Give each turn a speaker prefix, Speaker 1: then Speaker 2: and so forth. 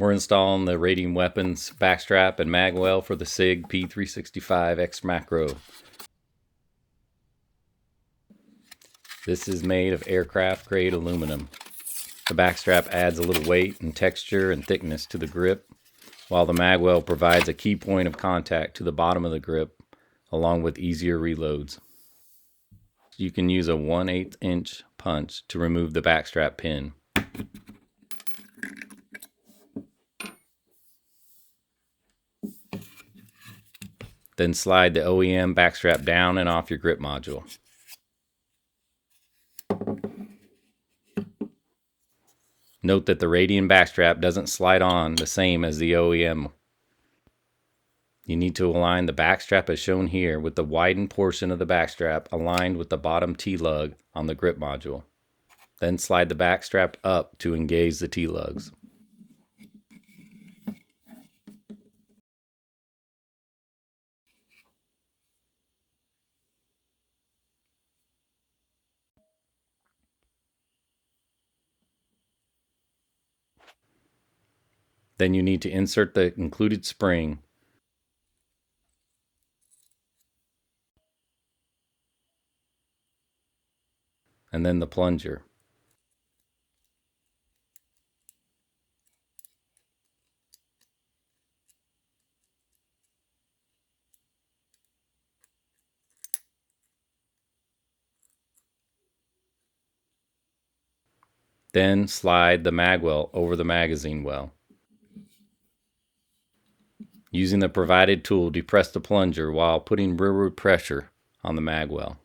Speaker 1: We're installing the Radian Weapons backstrap and magwell for the SIG P365 X Macro. This is made of aircraft grade aluminum. The backstrap adds a little weight and texture and thickness to the grip, while the magwell provides a key point of contact to the bottom of the grip, along with easier reloads. You can use a 1/8 inch punch to remove the backstrap pin. Then slide the OEM backstrap down and off your grip module. Note that the Radian backstrap doesn't slide on the same as the OEM. You need to align the backstrap as shown here with the widened portion of the backstrap aligned with the bottom T-lug on the grip module. Then slide the backstrap up to engage the T-lugs. Then you need to insert the included spring and then the plunger. Then slide the magwell over the magazine well. Using the provided tool, depress the plunger while putting rearward pressure on the magwell.